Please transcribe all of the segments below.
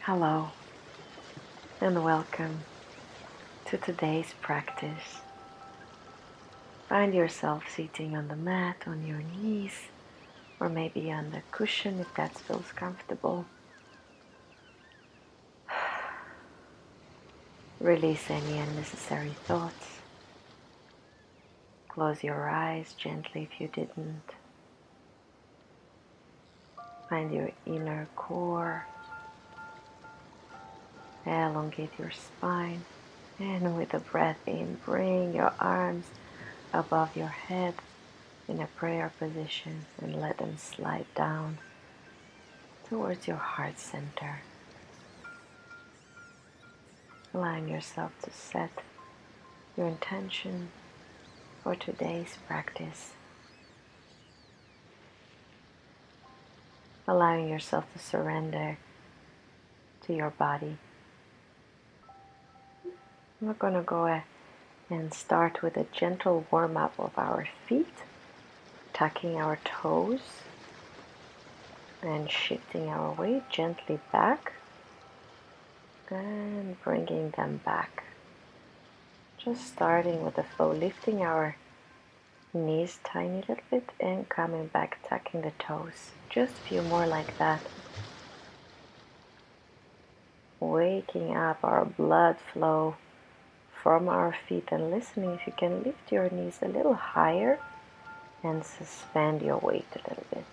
Hello and welcome to today's practice. Find yourself sitting on the mat on your knees or maybe on the cushion if that feels comfortable. Release any unnecessary thoughts. Close your eyes gently if you didn't. Find your inner core. Elongate your spine. And with a breath in, bring your arms above your head in a prayer position and let them slide down towards your heart center. Allowing yourself to set your intention for today's practice. Allowing yourself to surrender to your body. We're going to go ahead and start with a gentle warm-up of our feet, tucking our toes and shifting our weight gently back and bringing them back. Just starting with the flow, lifting our knees tiny little bit and coming back, tucking the toes. Just a few more like that. Waking up our blood flow from our feet and listening if you can lift your knees a little higher and suspend your weight a little bit.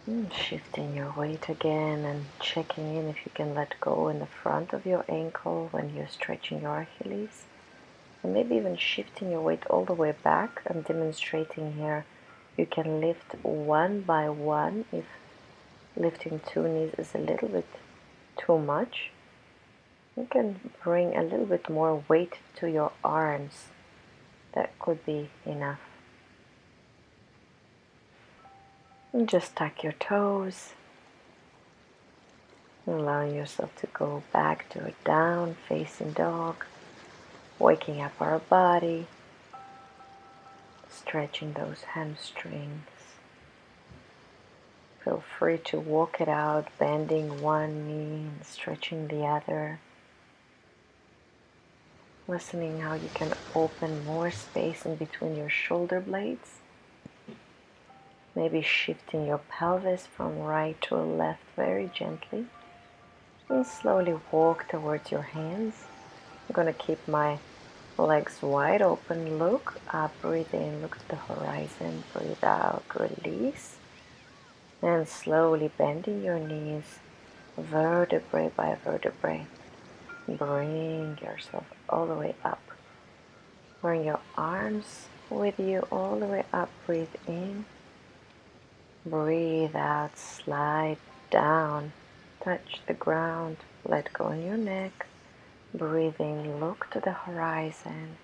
And shifting your weight again and checking in if you can let go in the front of your ankle when you're stretching your Achilles. And maybe even shifting your weight all the way back. I'm demonstrating here. You can lift one by one if lifting two knees is a little bit too much. You can bring a little bit more weight to your arms. That could be enough. And just tuck your toes. Allowing yourself to go back to a down facing dog. Waking up our body. Stretching those hamstrings. Feel free to walk it out, bending one knee and stretching the other. Listening how you can open more space in between your shoulder blades. Maybe shifting your pelvis from right to left very gently. And slowly walk towards your hands. I'm going to keep my legs wide open. Look up, breathe in, look to the horizon, breathe out, release. And slowly bending your knees, vertebrae by vertebrae. Bring yourself all the way up. Bring your arms with you all the way up. Breathe in. Breathe out. Slide down. Touch the ground. Let go in your neck. Breathe in. Look to the horizon.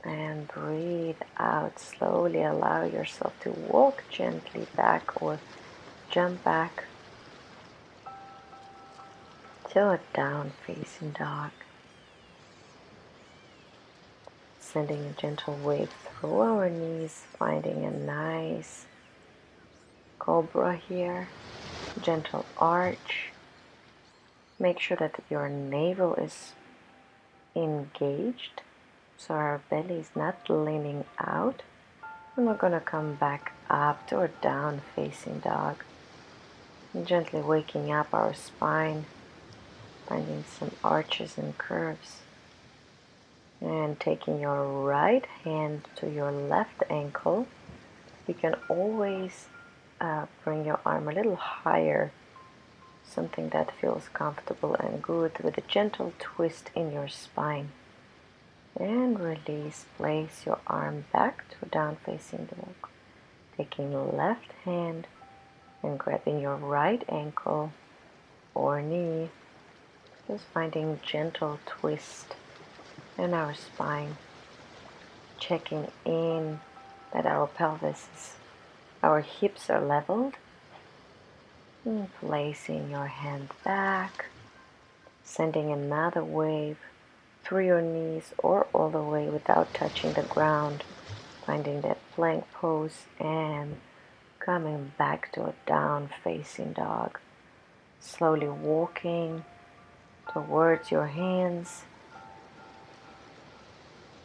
And breathe out. Slowly allow yourself to walk gently back or jump back to a down facing dog. Sending a gentle wave through our knees, finding a nice cobra here. Gentle arch. Make sure that your navel is engaged, so our belly is not leaning out. And we're going to come back up to a down facing dog. And gently waking up our spine, finding some arches and curves. And taking your right hand to your left ankle. You can always bring your arm a little higher, something that feels comfortable and good, with a gentle twist in your spine. And release, place your arm back to down facing dog. Taking the left hand and grabbing your right ankle or knee, just finding gentle twist in our spine, checking in that our pelvis is, our hips are leveled, and placing your hand back, sending another wave through your knees or all the way without touching the ground, finding that plank pose and Coming back to a down facing dog. Slowly walking towards your hands.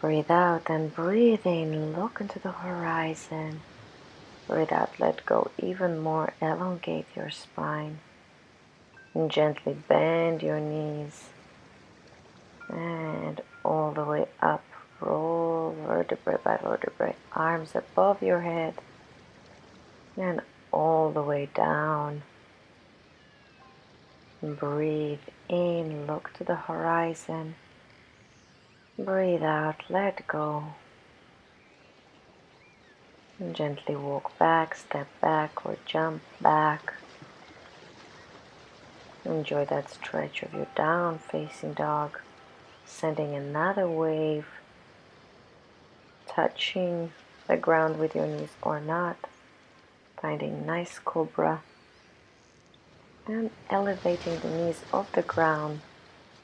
Breathe out and breathe in. Look into the horizon. Breathe out, let go even more. Elongate your spine. And gently bend your knees. And all the way up. Roll vertebrae by vertebrae. Arms above your head. And all the way down. Breathe in, look to the horizon. Breathe out, let go. And gently walk back, step back, or jump back. Enjoy that stretch of your down facing dog. Sending another wave, touching the ground with your knees or not. Finding nice cobra. And elevating the knees off the ground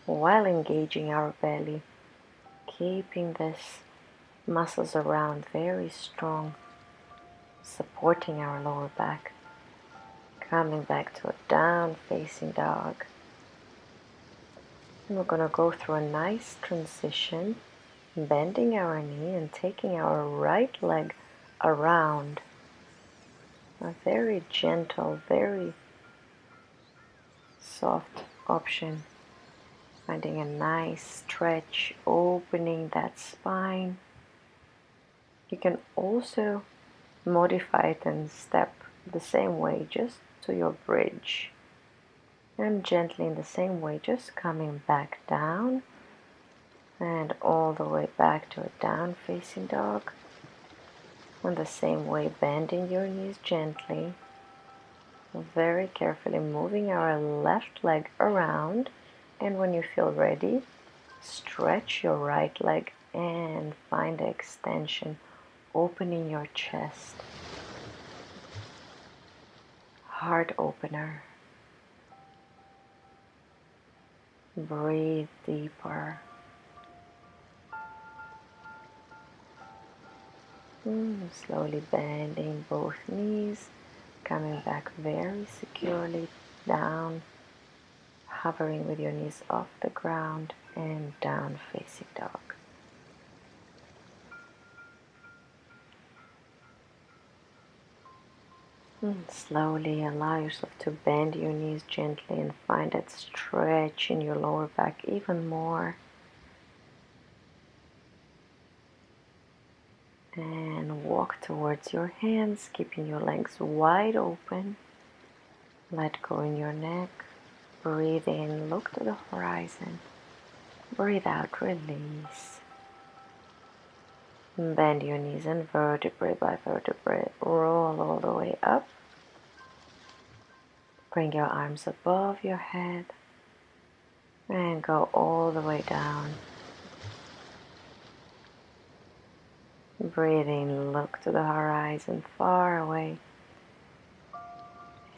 while engaging our belly. Keeping this muscles around very strong, supporting our lower back. Coming back to a down facing dog. And we're going to go through a nice transition, bending our knee and taking our right leg around. A very gentle, very soft option. Finding a nice stretch, opening that spine. You can also modify it and step the same way, just to your bridge. And gently in the same way, just coming back down and all the way back to a down facing dog. And the same way, bending your knees gently, very carefully moving our left leg around. And when you feel ready, stretch your right leg and find the extension, opening your chest. Heart opener. Breathe deeper. Slowly bending both knees, coming back very securely down, hovering with your knees off the ground and down facing dog. Slowly allow yourself to bend your knees gently and find that stretch in your lower back even more. And walk towards your hands, keeping your legs wide open. Let go in your neck. Breathe in, look to the horizon. Breathe out, release. Bend your knees and vertebrae by vertebrae. Roll all the way up. Bring your arms above your head. And go all the way down. Breathe in, look to the horizon far away.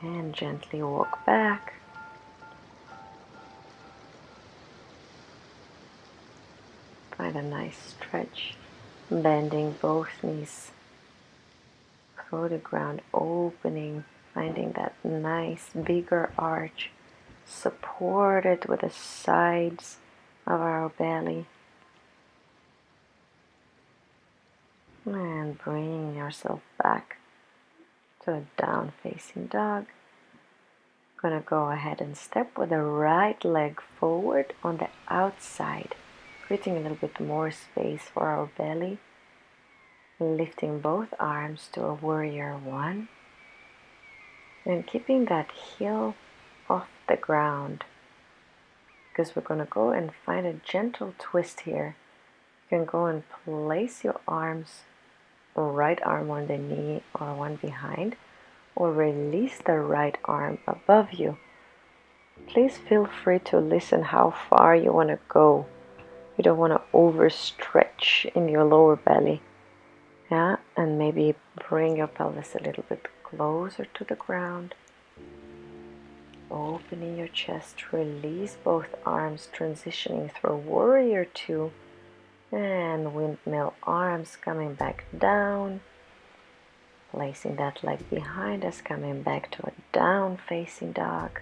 And gently walk back. Find a nice stretch. Bending both knees through the ground, opening, finding that nice bigger arch, supported with the sides of our belly. And bring yourself back to a down facing dog. Gonna go ahead and step with the right leg forward on the outside, creating a little bit more space for our belly. Lifting both arms to a warrior one. And keeping that heel off the ground. Because we're gonna go and find a gentle twist here. You can go and place your arms, right arm on the knee or one behind, or release the right arm above you. Please feel free to listen how far you want to go. You don't want to overstretch in your lower belly. Yeah, and maybe bring your pelvis a little bit closer to the ground. Opening your chest, release both arms, transitioning through warrior two. And windmill arms coming back down. Placing that leg behind us, coming back to a down facing dog.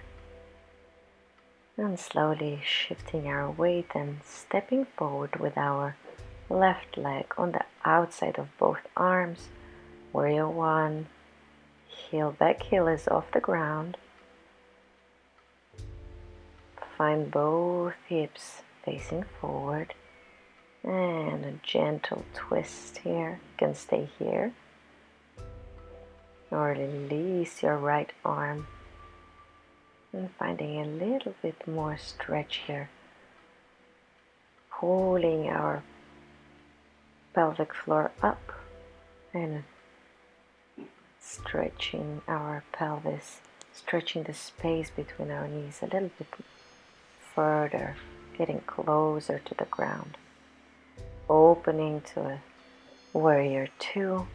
And slowly shifting our weight and stepping forward with our left leg on the outside of both arms. Warrior one. Heel, back heel is off the ground. Find both hips facing forward. And a gentle twist here. You can stay here. Or release your right arm. And finding a little bit more stretch here. Pulling our pelvic floor up and stretching our pelvis, stretching the space between our knees a little bit further, getting closer to the ground. Opening to a warrior two,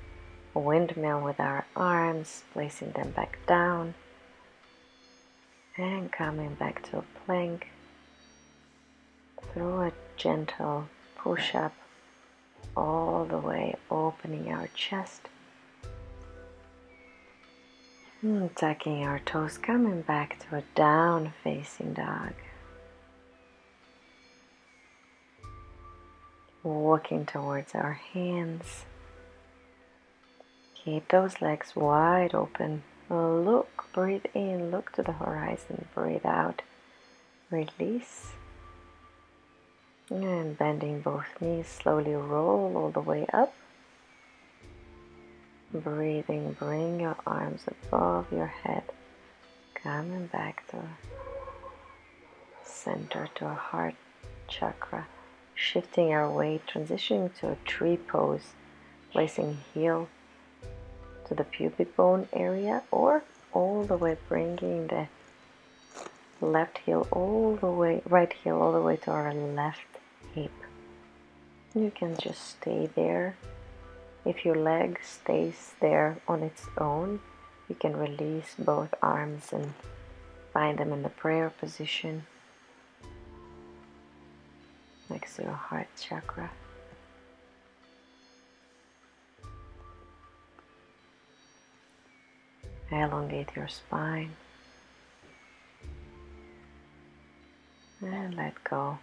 a windmill with our arms, placing them back down. And coming back to a plank through a gentle push-up all the way, opening our chest. Tucking our toes, coming back to a down facing dog. Walking towards our hands. Keep those legs wide open. Look, breathe in, look to the horizon, breathe out, release. And bending both knees, slowly roll all the way up. Breathing, bring your arms above your head. Coming back to center, to a heart chakra. Shifting our weight, transitioning to a tree pose. Placing heel to the pubic bone area, or all the way bringing the left heel all the way, right heel all the way to our left hip. You can just stay there. If your leg stays there on its own, you can release both arms and find them in the prayer position next to your heart chakra. Elongate your spine and let go.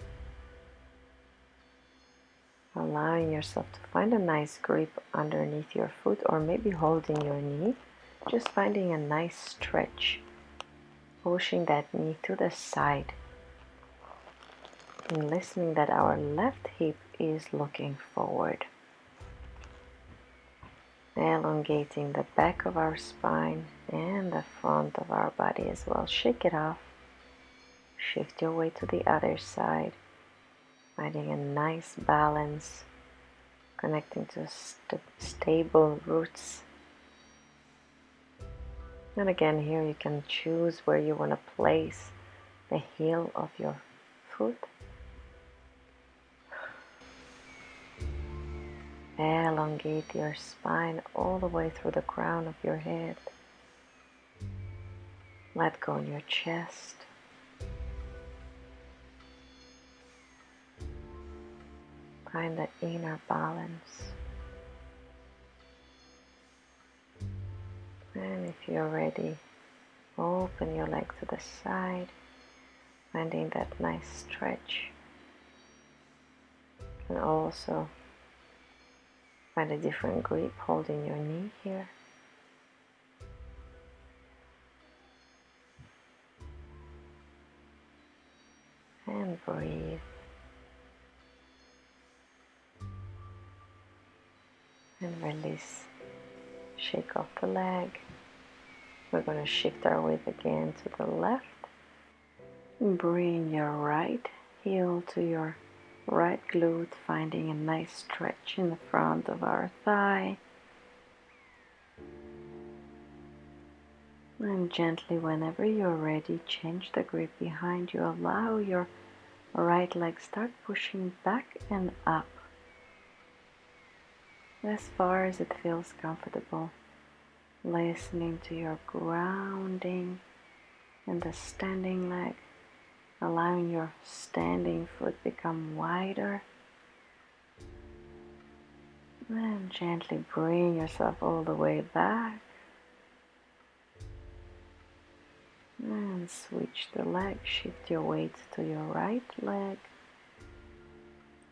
Allowing yourself to find a nice grip underneath your foot, or maybe holding your knee. Just finding a nice stretch. Pushing that knee to the side. And listening that our left hip is looking forward. Elongating the back of our spine and the front of our body as well. Shake it off. Shift your weight to the other side. Finding a nice balance. Connecting to stable roots. And again, here you can choose where you want to place the heel of your foot. Elongate your spine all the way through the crown of your head. Let go in your chest. Find the inner balance. And if you're ready, open your leg to the side, finding that nice stretch. And also find a different grip, holding your knee here. And breathe. And release. Shake off the leg. We're going to shift our weight again to the left. Bring your right heel to your right glute, finding a nice stretch in the front of our thigh. And gently, whenever you're ready, change the grip behind you. Allow your right leg start pushing back and up as far as it feels comfortable. Listening to your grounding in the standing leg, allowing your standing foot become wider. And gently bring yourself all the way back. And switch the leg, shift your weight to your right leg.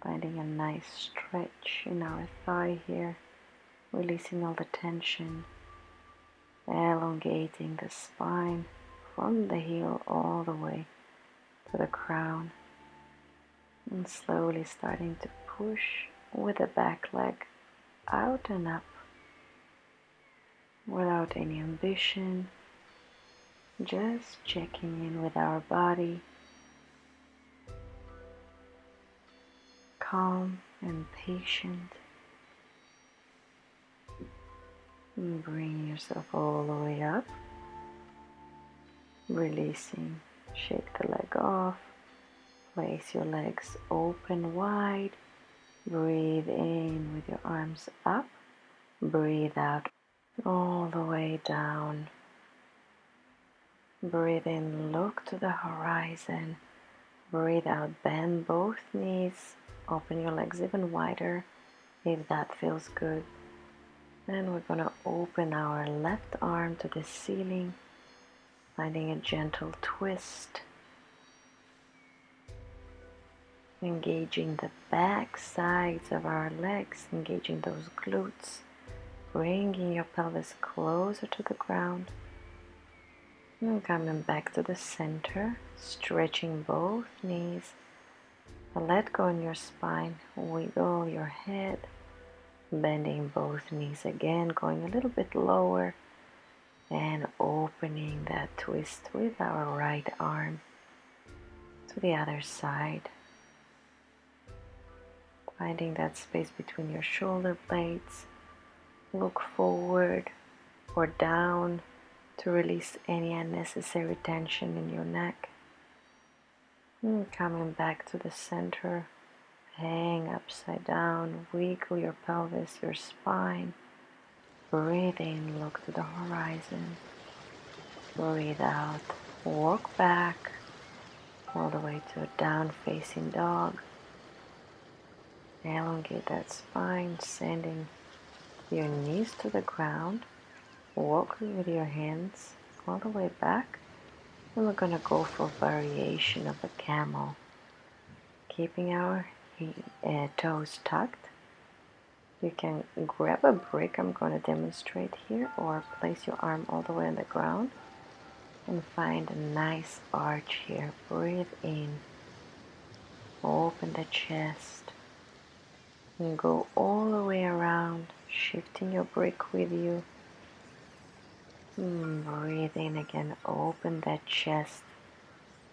Finding a nice stretch in our thigh here, releasing all the tension, elongating the spine from the heel all the way to the crown, and slowly starting to push with the back leg out and up without any ambition, just checking in with our body, calm and patient. And bring yourself all the way up, releasing, shake the leg off, place your legs open wide, breathe in with your arms up, breathe out all the way down, breathe in, look to the horizon, breathe out, bend both knees, open your legs even wider if that feels good. And we're going to open our left arm to the ceiling, finding a gentle twist, engaging the back sides of our legs, engaging those glutes, bringing your pelvis closer to the ground, and coming back to the center, stretching both knees, let go in your spine, wiggle your head, bending both knees again, going a little bit lower, and opening that twist with our right arm to the other side. Finding that space between your shoulder blades. Look forward or down to release any unnecessary tension in your neck. And coming back to the center, hang upside down, wiggle your pelvis, your spine. Breathe in, look to the horizon. Breathe out, walk back all the way to a down facing dog. Elongate that spine, sending your knees to the ground. Walk with your hands all the way back. And we're going to go for variation of a camel. Keeping our toes tucked. You can grab a brick I'm going to demonstrate here, or place your arm all the way on the ground and find a nice arch here. Breathe in, open the chest, and go all the way around, shifting your brick with you. Breathe in again, open that chest,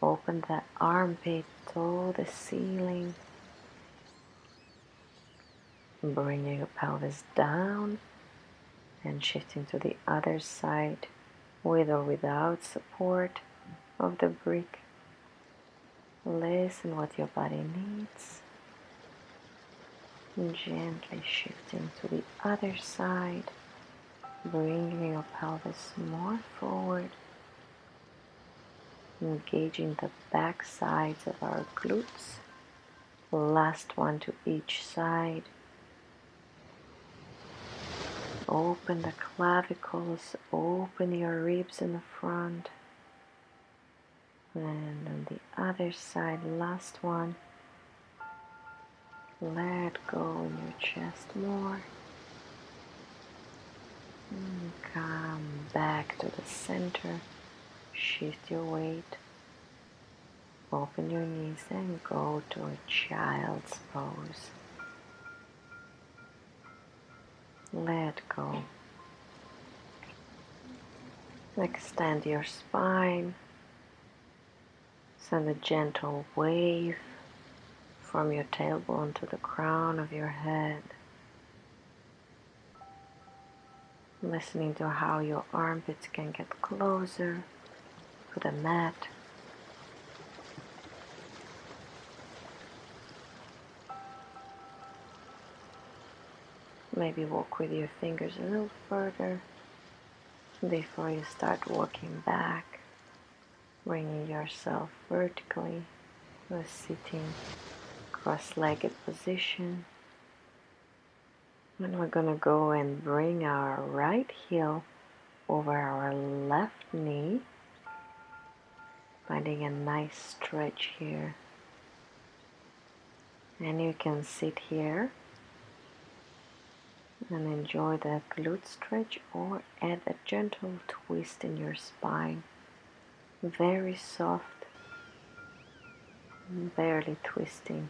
open that armpit to the ceiling. Bringing your pelvis down and shifting to the other side with or without support of the brick. Listen what your body needs. Gently shifting to the other side, bringing your pelvis more forward, engaging the back sides of our glutes, last one to each side. Open the clavicles, open your ribs in the front, and on the other side, last one. Let go in your chest more. And come back to the center. Shift your weight. Open your knees and go to a child's pose. Let go. Extend your spine. Send a gentle wave from your tailbone to the crown of your head. Listening to how your armpits can get closer to the mat. Maybe walk with your fingers a little further before you start walking back, bringing yourself vertically to a sitting cross-legged position. And we're gonna go and bring our right heel over our left knee, finding a nice stretch here. And you can sit here and enjoy that glute stretch or add a gentle twist in your spine. Very soft, barely twisting.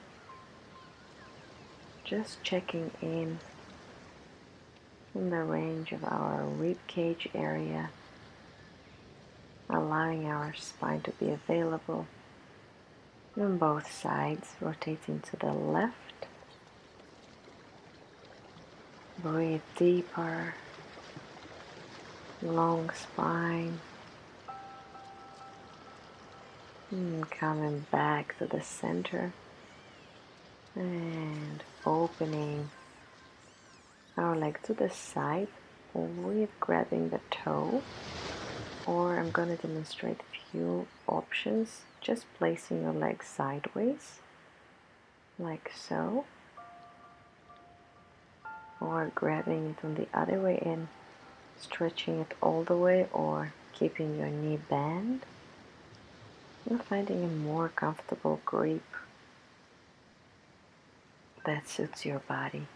Just checking in the range of our rib cage area, allowing our spine to be available on both sides, rotating to the left. Breathe deeper, long spine, and coming back to the center and opening our leg to the side with grabbing the toe, or I'm going to demonstrate a few options, just placing your leg sideways like so, or grabbing it on the other way in, stretching it all the way, or keeping your knee bent and finding a more comfortable grip that suits your body.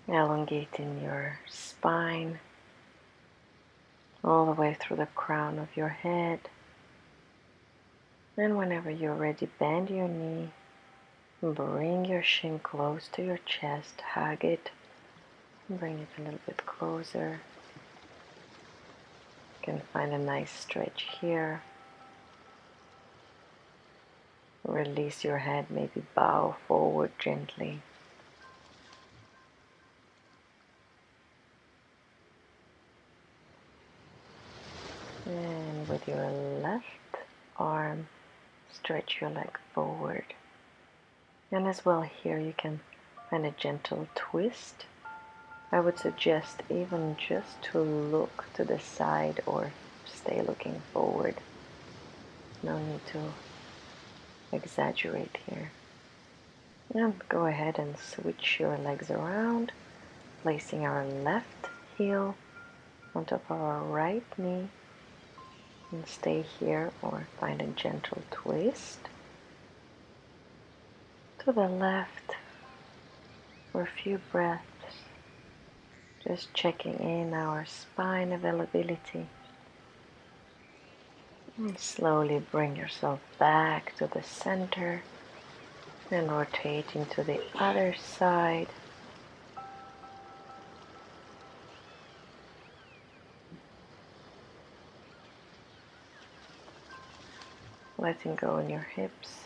Elongating your spine all the way through the crown of your head. And whenever you're ready, bend your knee, bring your shin close to your chest, hug it, bring it a little bit closer. You can find a nice stretch here. Release your head, maybe bow forward gently. And with your left arm, stretch your leg forward. And as well here you can find a gentle twist. I would suggest even just to look to the side or stay looking forward. No need to exaggerate here. And go ahead and switch your legs around, placing our left heel on top of our right knee, and stay here or find a gentle twist to the left for a few breaths, just checking in our spine availability. And slowly bring yourself back to the center and rotating to the other side. Letting go in your hips.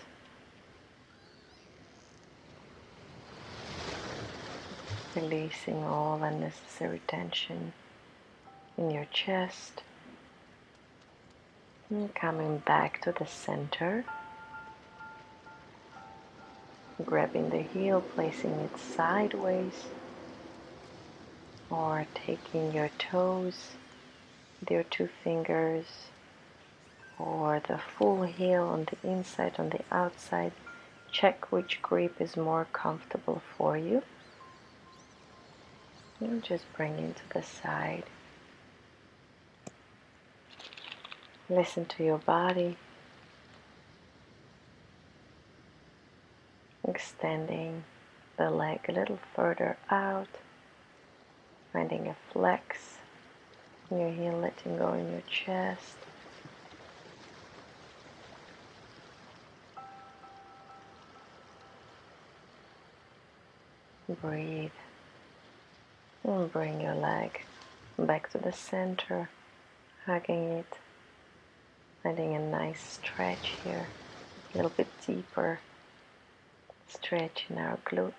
Releasing all unnecessary tension in your chest. And coming back to the center. Grabbing the heel, placing it sideways. Or taking your toes with your two fingers. Or the full heel on the inside, on the outside. Check which grip is more comfortable for you. And just bring it to the side. Listen to your body. Extending the leg a little further out. Finding a flex in your heel, letting go in your chest. Breathe and bring your leg back to the center, hugging it, finding a nice stretch here, a little bit deeper stretch in our glute.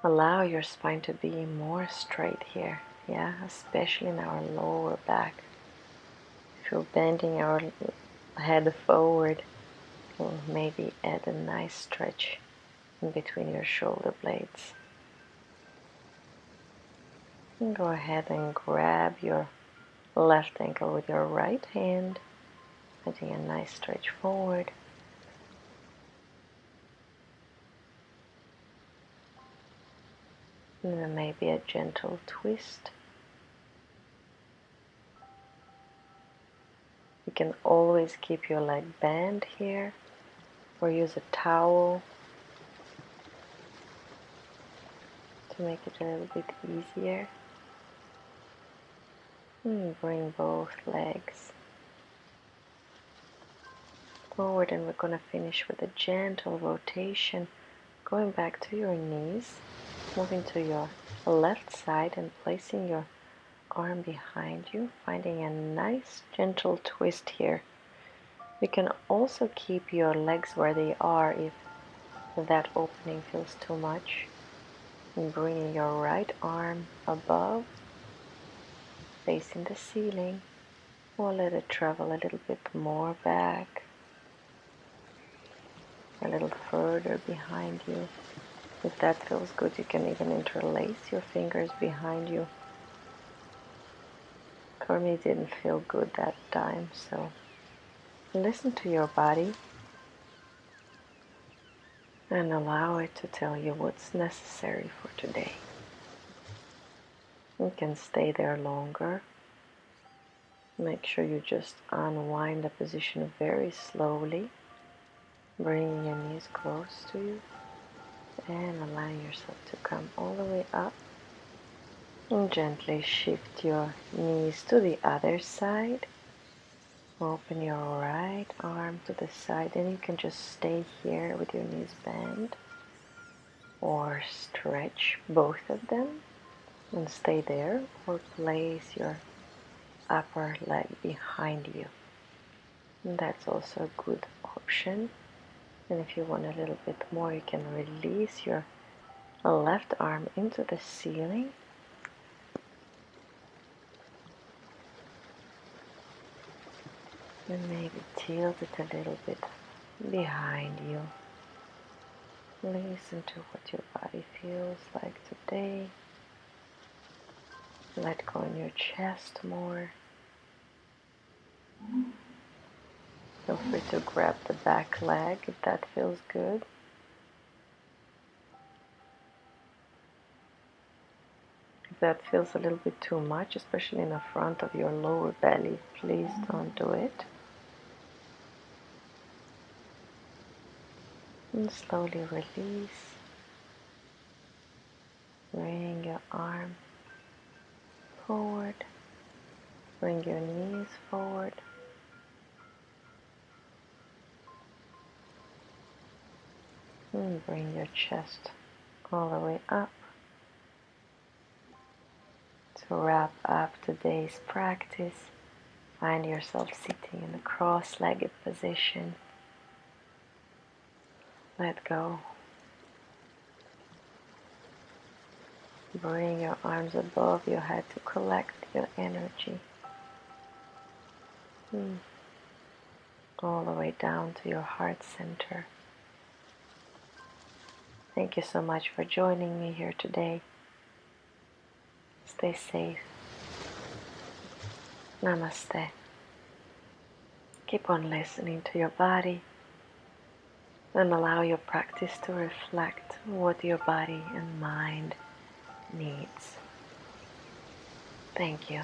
Allow your spine to be more straight here, especially in our lower back. If you're bending our head forward, we'll maybe add a nice stretch in between your shoulder blades. And go ahead and grab your left ankle with your right hand, getting a nice stretch forward. And then maybe a gentle twist. You can always keep your leg bent here, or use a towel to make it a little bit easier. And bring both legs forward, and we're going to finish with a gentle rotation, going back to your knees, moving to your left side and placing your arm behind you, finding a nice gentle twist here. You can also keep your legs where they are if that opening feels too much. And bringing your right arm above, facing the ceiling, or let it travel a little bit more back, a little further behind you. If that feels good, you can even interlace your fingers behind you. For me, it didn't feel good that time, so listen to your body and allow it to tell you what's necessary for today. You can stay there longer. Make sure you just unwind the position very slowly, bringing your knees close to you and allowing yourself to come all the way up. And gently shift your knees to the other side. Open your right arm to the side, and you can just stay here with your knees bent, or stretch both of them and stay there, or place your upper leg behind you. And that's also a good option. And if you want a little bit more, you can release your left arm into the ceiling. And maybe tilt it a little bit behind you. Listen to what your body feels like today. Let go in your chest more. Feel free to grab the back leg if that feels good. If that feels a little bit too much, especially in the front of your lower belly, please don't do it. And slowly release. Bring your arm forward. Bring your knees forward. And bring your chest all the way up. To wrap up today's practice, find yourself sitting in a cross-legged position. Let go. Bring your arms above your head to collect your energy. All the way down to your heart center. Thank you so much for joining me here today. Stay safe. Namaste. Keep on listening to your body and allow your practice to reflect what your body and mind needs. Thank you.